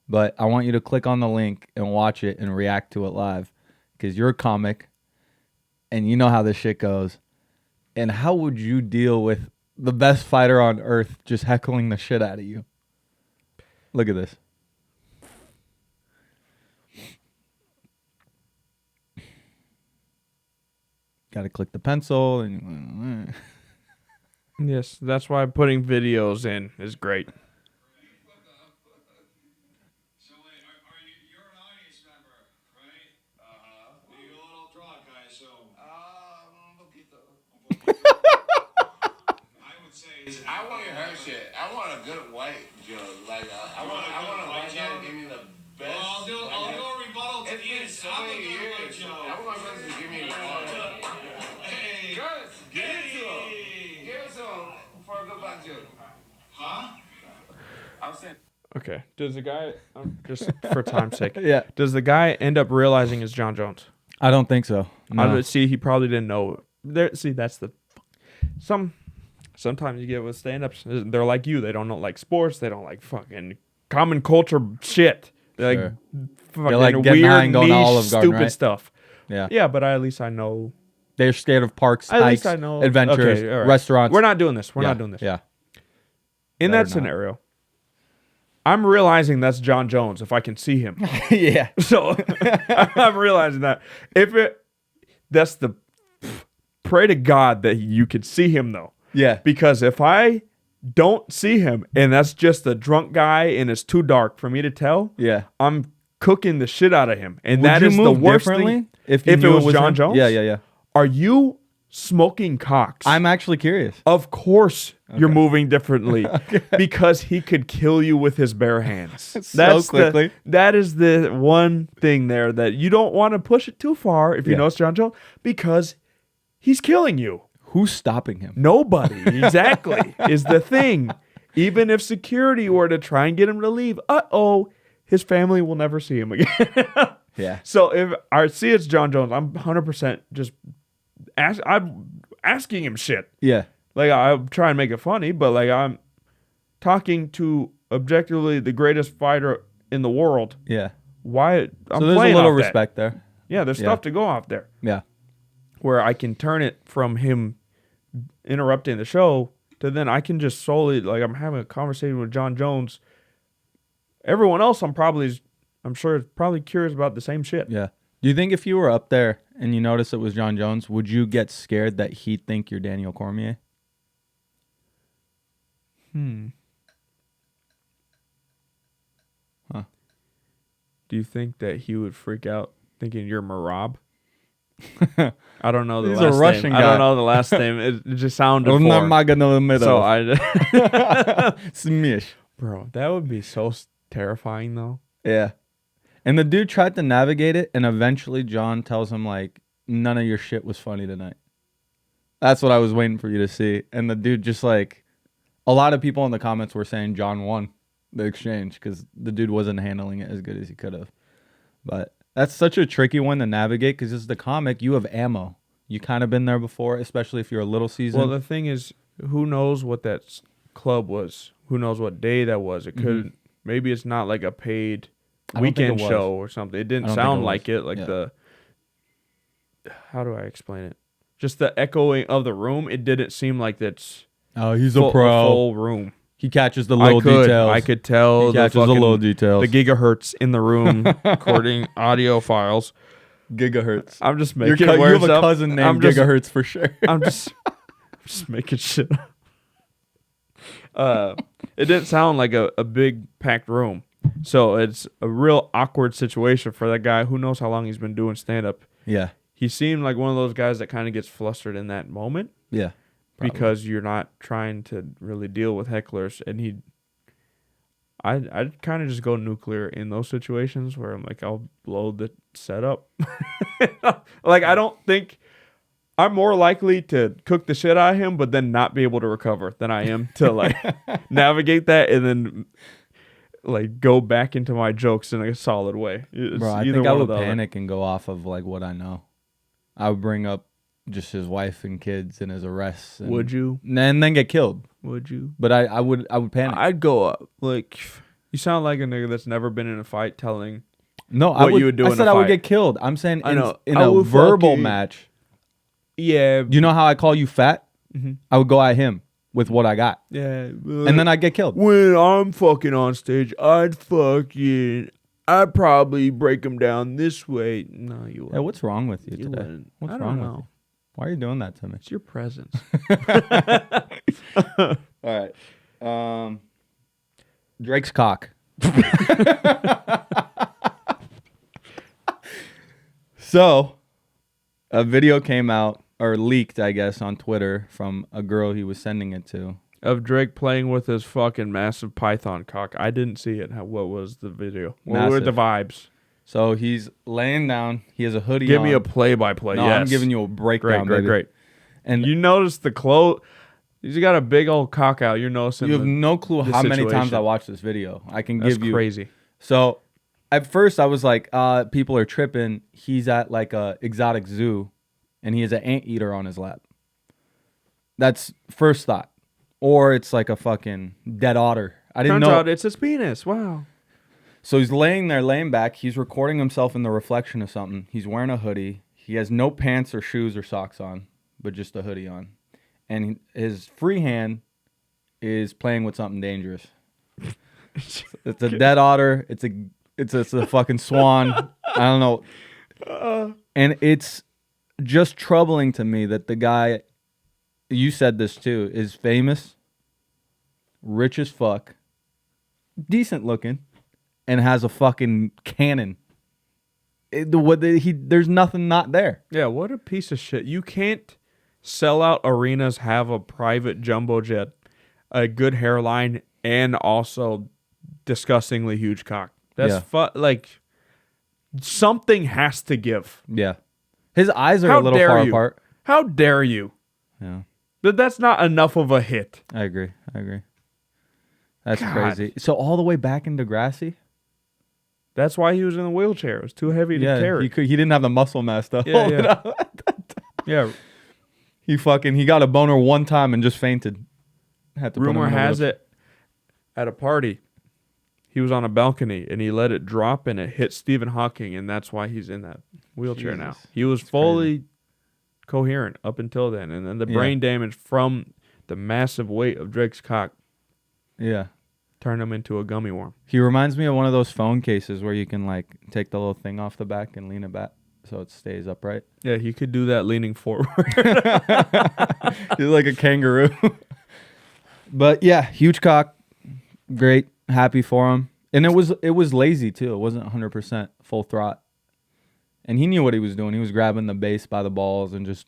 But I want you to click on the link and watch it and react to it live because you're a comic and you know how this shit goes. And how would you deal with the best fighter on earth just heckling the shit out of you? Look at this. Got to click the pencil and yes, that's why putting videos in is great. So wait, you're an audience member, right? You're a little drunk, I assume. Un poquito. I would say I want her shit. I want a good white joke. Like I want a white guy to give me the best. Well, I'll do a rebuttal to It's been this. so I'm many a good years. white joke. I want my friends to give me one. Hey, Girls, give it to him. hey. Give it to him for a good black joke. Huh? I'm saying. Okay. Does the guy, just for time's sake, yeah. does the guy end up realizing it's John Jones? I don't think so. No. See, he probably didn't know. That's the sometimes you get with stand-ups, they're like you. They don't know like sports. They don't like fucking common culture shit. They're Sure. fucking They're like getting high weird, and going to niche, Olive Garden, stupid right? stuff. Yeah. Yeah, but at least I know. They're scared of parks, At hikes, least I know adventures, Okay, all right. restaurants. We're not doing this. We're Yeah, not doing this. Yeah. In Better that not. scenario, I'm realizing that's John Jones if I can see him. Yeah. So I'm realizing that that's the pray to God that you could see him though. Yeah. Because if I don't see him and that's just a drunk guy and it's too dark for me to tell, Yeah. I'm cooking the shit out of him. And Would that you is the move worst differently thing. if you If it knew was John him? Jones? Yeah. Are you smoking cocks? I'm actually curious. Of course you're moving differently because he could kill you with his bare hands. So quickly. That is the one thing there that you don't want to push it too far if you know it's John Jones because he's killing you. Who's stopping him? Nobody. Exactly. Is the thing. Even if security were to try and get him to leave, his family will never see him again. Yeah. So if I see it's John Jones, I'm 100% just I'm asking him shit. Yeah. Like I'm trying to make it funny, but like I'm talking to objectively the greatest fighter in the world. Yeah. Why? I'm So there's a playing little off that. respect there. Yeah, there's stuff to go off there Yeah. where I can turn it from him interrupting the show to then I can just solely like I'm having a conversation with John Jones. Everyone else I'm sure is probably curious about the same shit. Yeah. Do you think if you were up there and you noticed it was John Jones, would you get scared that he'd think you're Daniel Cormier? Do you think that he would freak out thinking you're Marab? I don't know the He's last a Russian name. guy. I don't know the last name. It just sounded foreign. So Smish. Bro, that would be so terrifying though. Yeah. And the dude tried to navigate it, and eventually John tells him, like, none of your shit was funny tonight. That's what I was waiting for you to see. And the dude just, like, a lot of people in the comments were saying John won the exchange because the dude wasn't handling it as good as he could have. But that's such a tricky one to navigate because it's the comic. You have ammo. You kind of been there before, especially if you're a little seasoned. Well, the thing is, who knows what that club was? Who knows what day that was? It could maybe it's not like a paid weekend show or something. It didn't sound like it. Like how do I explain it? Just the echoing of the room. It didn't seem like that's. Oh, he's a pro. Full room. He catches the little details. I could tell. He catches the little details. The gigahertz in the room recording audio files. Gigahertz. I'm just making you have up. a cousin named Gigahertz for sure. I'm just making shit up. It didn't sound like a big packed room. So it's a real awkward situation for that guy. Who knows how long he's been doing stand-up. Yeah. He seemed like one of those guys that kind of gets flustered in that moment. Yeah. Probably. Because you're not trying to really deal with hecklers. And I'd kind of just go nuclear in those situations where I'm like, I'll blow the setup. Like, I don't think I'm more likely to cook the shit out of him, but then not be able to recover than I am to like navigate that and then like go back into my jokes in a solid way. Bro, I think I would panic and go off of like what I know. I would bring up just his wife and kids and his arrests. And, would you? And then get killed. Would you? But I would panic. I'd go up. Like, you sound like a nigga that's never been in a fight telling no, what you would do in a fight. I said I would get killed. I'm saying in I a verbal match. Yeah. You know how I call you fat? Mm-hmm. I would go at him with what I got. Yeah. And then I'd get killed. When I'm fucking on stage, I'd probably break him down this way. No, you wouldn't. Hey, what's wrong with you today? Wouldn't. What's I don't wrong know. with you? Why are you doing that to me? It's your presence. All right. Drake's cock. So, a video came out, or leaked, I guess, on Twitter from a girl he was sending it to. Of Drake playing with his fucking massive python cock. I didn't see it. What was the video? What were the vibes? So he's laying down. He has a hoodie on. Give me a play-by-play. No, yes. I'm giving you a breakdown, Great. And you notice the clothes. He's got a big old cock out. You're noticing. You have no clue how many times situation. I watched this video. I can That's give you. crazy. So, at first I was like, people are tripping. He's at like a exotic zoo, and he has an anteater on his lap. That's first thought. Or it's like a fucking dead otter. I didn't know. Turns out it's his penis. Wow. So he's laying there, laying back. He's recording himself in the reflection of something. He's wearing a hoodie. He has no pants or shoes or socks on, but just a hoodie on. And his free hand is playing with something dangerous. It's a dead otter. It's a fucking swan. I don't know. And it's just troubling to me that the guy, you said this too, is famous, rich as fuck, decent looking, and has a fucking cannon. There's nothing not there. Yeah, what a piece of shit. You can't sell out arenas, have a private jumbo jet, a good hairline, and also disgustingly huge cock. That's like something has to give. Yeah. His eyes are a little far apart. How dare you? Yeah. That's not enough of a hit. I agree. That's crazy. So all the way back in Degrassi? That's why he was in the wheelchair. It was too heavy to carry. He didn't have the muscle mass to hold it up. Yeah. He got a boner one time and just fainted. Rumor has it, at a party, he was on a balcony and he let it drop and it hit Stephen Hawking, and that's why he's in that wheelchair now. He was fully coherent up until then, and then the brain damage from the massive weight of Drake's cock turned him into a gummy worm. He reminds me of one of those phone cases where you can like take the little thing off the back and lean it back so it stays upright. Yeah, he could do that leaning forward. He's like a kangaroo. But yeah, huge cock. Great. Happy for him. And it was lazy too. It wasn't 100% full throt. And he knew what he was doing. He was grabbing the base by the balls and just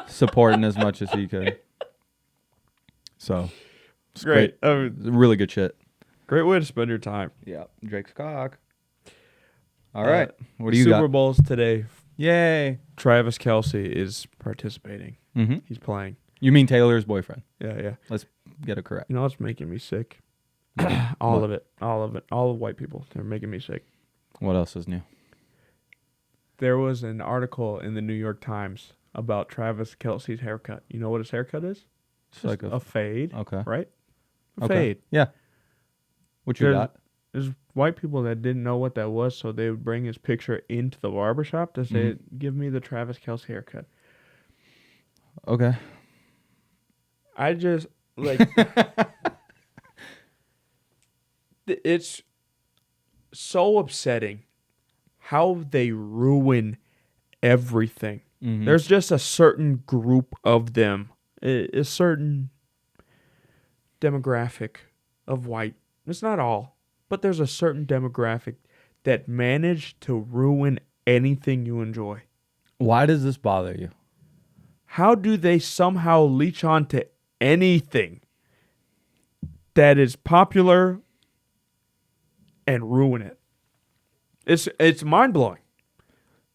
supporting as much as he could. So, it's great. Really good shit. Great way to spend your time. Yeah, Drake's cock. All right. What do you Super got? Bowls today. Yay. Travis Kelce is participating. Mm-hmm. He's playing. You mean Taylor's boyfriend? Yeah. Let's get it correct. You know what's making me sick? All of it. All the white people. They're making me sick. What else is new? There was an article in the New York Times about Travis Kelce's haircut. You know what his haircut is? It's like a fade. Okay. Right? A Okay. fade. Yeah. What you got? There's white people that didn't know what that was, so they would bring his picture into the barbershop to say, give me the Travis Kelce haircut. Okay. I just, like, it's so upsetting how they ruin everything. Mm-hmm. There's just a certain group of them, a certain demographic of white. It's not all, but there's a certain demographic that manage to ruin anything you enjoy. Why does this bother you? How do they somehow leech on to anything that is popular and ruin it? It's mind-blowing.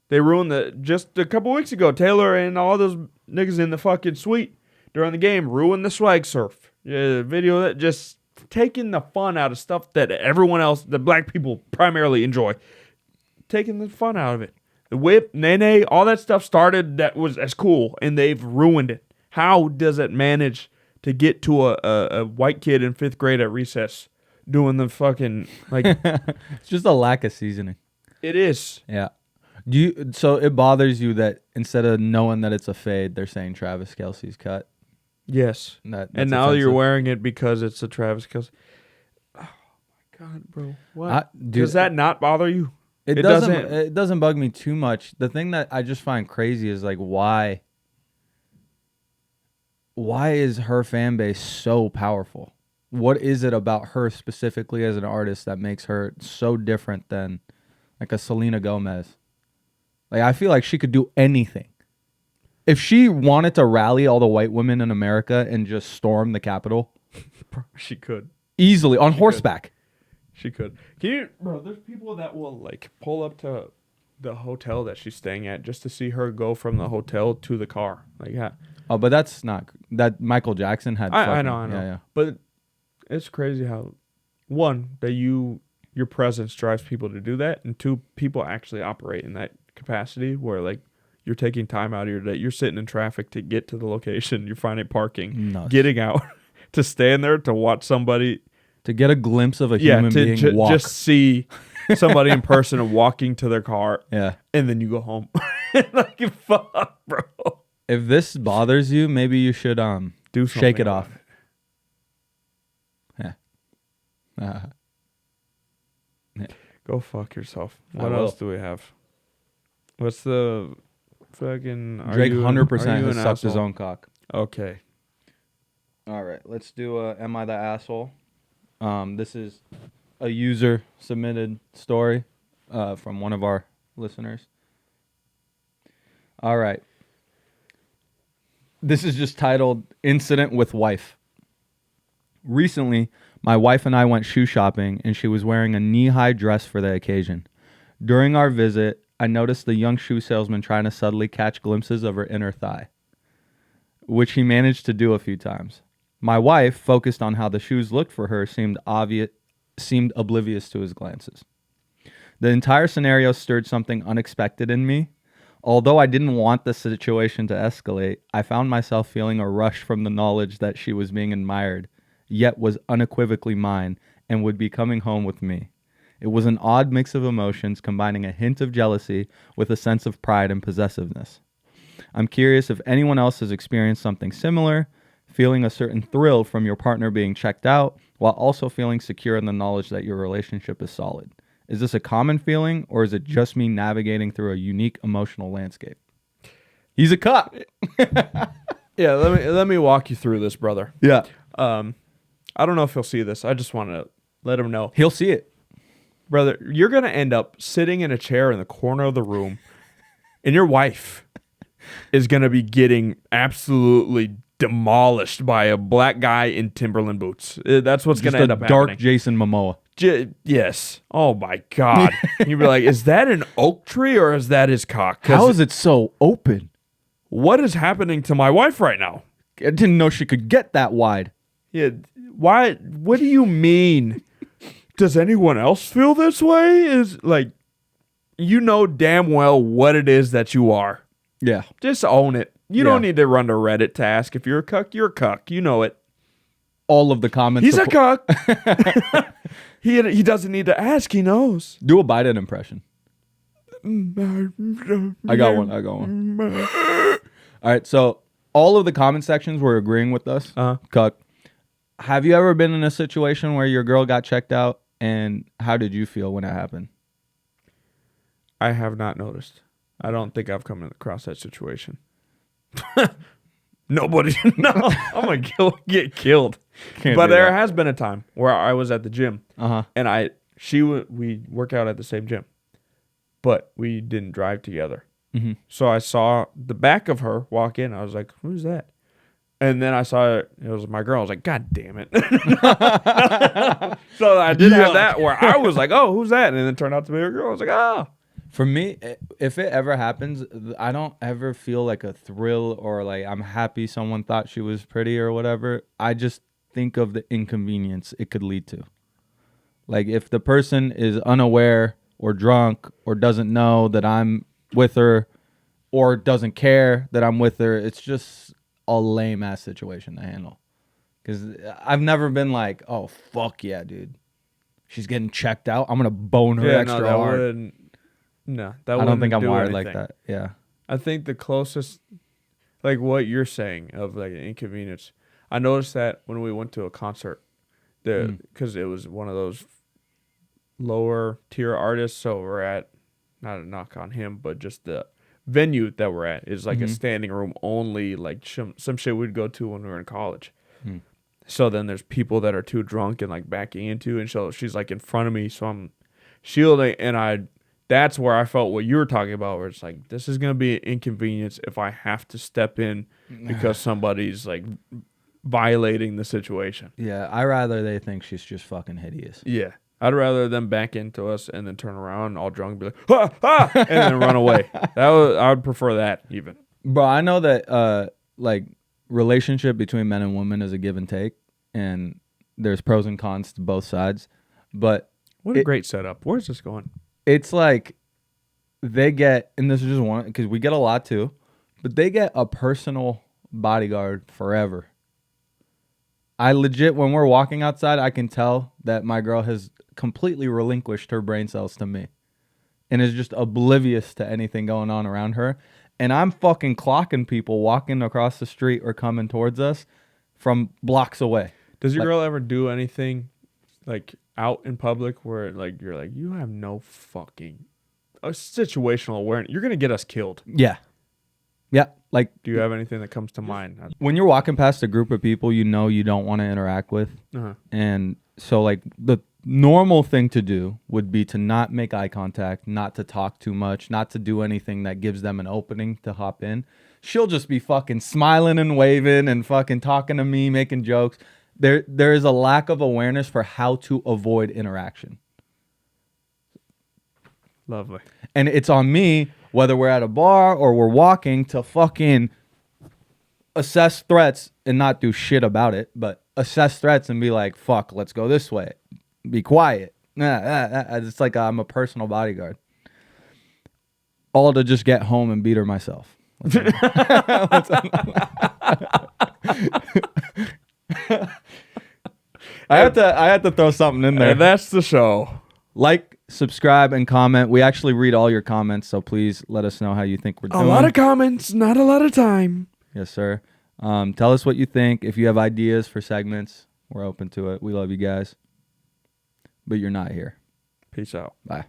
They ruined just a couple weeks ago, Taylor and all those niggas in the fucking suite during the game ruined the swag surf. Video that just taking the fun out of stuff that everyone else, the black people primarily enjoy. Taking the fun out of it. The whip, nene, all that stuff started that was as cool, and they've ruined it. How does it manage to get to a white kid in 5th grade at recess doing the fucking, like... It's just a lack of seasoning. It is. Yeah. So it bothers you that instead of knowing that it's a fade, they're saying Travis Kelce's cut? Yes. That's and now offensive. you're wearing it because it's a Travis Kelce. Oh, my God, bro. What? Does that not bother you? It doesn't bug me too much. The thing that I just find crazy is, like, why is her fan base so powerful? What is it about her specifically as an artist that makes her so different than, like, a Selena Gomez? Like, I feel like she could do anything. If she wanted to rally all the white women in America and just storm the Capitol, she could easily on horseback. She could. Can you, bro? There's people that will, like, pull up to the hotel that she's staying at just to see her go from the hotel to the car. Like, yeah. Oh, but that's not that. Michael Jackson had. I know. Yeah. But it's crazy how, one, that your presence drives people to do that, and two, people actually operate in that capacity where, like, you're taking time out of your day. You're sitting in traffic to get to the location. You're finding parking, getting out to stand there to watch somebody. To get a glimpse of a human being walk. Just see somebody in person walking to their car. Yeah. And then you go home. Like, fuck, bro. If this bothers you, maybe you should do something. Shake it off. Yeah. Yeah. Go fuck yourself. What else do we have? What's the fucking... Drake 100% has sucked his own cock. Okay. All right. Let's do Am I the Asshole? This is a user submitted story from one of our listeners. All right. This is just titled Incident with Wife. Recently, my wife and I went shoe shopping and she was wearing a knee-high dress for the occasion. During our visit, I noticed the young shoe salesman trying to subtly catch glimpses of her inner thigh, which he managed to do a few times. My wife, focused on how the shoes looked for her, seemed oblivious to his glances. The entire scenario stirred something unexpected in me. Although I didn't want the situation to escalate, I found myself feeling a rush from the knowledge that she was being admired, yet was unequivocally mine and would be coming home with me. It was an odd mix of emotions, combining a hint of jealousy with a sense of pride and possessiveness. I'm curious if anyone else has experienced something similar, feeling a certain thrill from your partner being checked out, while also feeling secure in the knowledge that your relationship is solid. Is this a common feeling, or is it just me navigating through a unique emotional landscape? He's a cop. Yeah, let me walk you through this, brother. Yeah. I don't know if you'll see this. I just want to let him know. He'll see it. Brother, you're going to end up sitting in a chair in the corner of the room, and your wife is going to be getting absolutely demolished by a black guy in Timberland boots. That's what's going to end up dark happening. Jason Momoa. Yes. Oh, my God. You'd be like, is that an oak tree or is that his cock? How is it so open? What is happening to my wife right now? I didn't know she could get that wide. Yeah. Why? What do you mean? Does anyone else feel this way? Is like, you know damn well what it is that you are. Yeah. Just own it. You don't need to run to Reddit to ask if you're a cuck. You're a cuck. You know it. All of the comments. He's a cuck. He doesn't need to ask. He knows. Do a Biden impression. I got one. All right. So all of the comment sections were agreeing with us. Cuck. Have you ever been in a situation where your girl got checked out, and how did you feel when it happened? I have not noticed. I don't think I've come across that situation. Nobody. No, I'm gonna get killed. But there has been a time where I was at the gym, and we work out at the same gym, but we didn't drive together. Mm-hmm. So I saw the back of her walk in. I was like, "Who's that?" And then I saw it was my girl. I was like, "God damn it!" So I did have that where I was like, "Oh, who's that?" And then it turned out to be a girl. I was like, "Oh." For me, if it ever happens, I don't ever feel like a thrill or like I'm happy someone thought she was pretty or whatever. I just think of the inconvenience it could lead to. Like if the person is unaware or drunk or doesn't know that I'm with her or doesn't care that I'm with her, it's just a lame ass situation to handle. Because I've never been like, oh, fuck yeah, dude. She's getting checked out. I'm going to bone her extra hard. No, I don't think I'm wired like that. Yeah. I think the closest, like what you're saying of like an inconvenience, I noticed that when we went to a concert, because it was one of those lower tier artists. So we're at, not a knock on him, but just the venue that we're at is like a standing room only, like some shit we'd go to when we were in college. So then there's people that are too drunk and like backing into, and so she's like in front of me, so I'm shielding, and that's where I felt what you were talking about, where it's like, this is going to be an inconvenience if I have to step in because somebody's like violating the situation. Yeah, I rather they think she's just fucking hideous. Yeah. I'd rather them back into us and then turn around all drunk and be like, ha, ha, and then run away. I would prefer that even. Bro, I know that like relationship between men and women is a give and take, and there's pros and cons to both sides. But what a great setup. Where's this going? It's like they get, and this is just one, because we get a lot too, but they get a personal bodyguard forever. I legit, when we're walking outside, I can tell that my girl has completely relinquished her brain cells to me and is just oblivious to anything going on around her. And I'm fucking clocking people walking across the street or coming towards us from blocks away. Does your girl ever do anything like out in public where like you're like, you have no fucking situational awareness? You're going to get us killed. Yeah. Yeah. Like, do you have anything that comes to mind? When you're walking past a group of people you know you don't want to interact with, and so like the normal thing to do would be to not make eye contact, not to talk too much, not to do anything that gives them an opening to hop in. She'll just be fucking smiling and waving and fucking talking to me, making jokes. There is a lack of awareness for how to avoid interaction. Lovely. And it's on me, whether we're at a bar or we're walking, to fucking assess threats and not do shit about it, but assess threats and be like, fuck, let's go this way. Be quiet. It's like I'm a personal bodyguard. All to just get home and beat her myself. I had to throw something in there. And that's the show. Like, subscribe, and comment. We actually read all your comments, so please let us know how you think we're doing. A lot of comments, not a lot of time. Yes, sir. Tell us what you think. If you have ideas for segments, we're open to it. We love you guys. But you're not here. Peace out. Bye.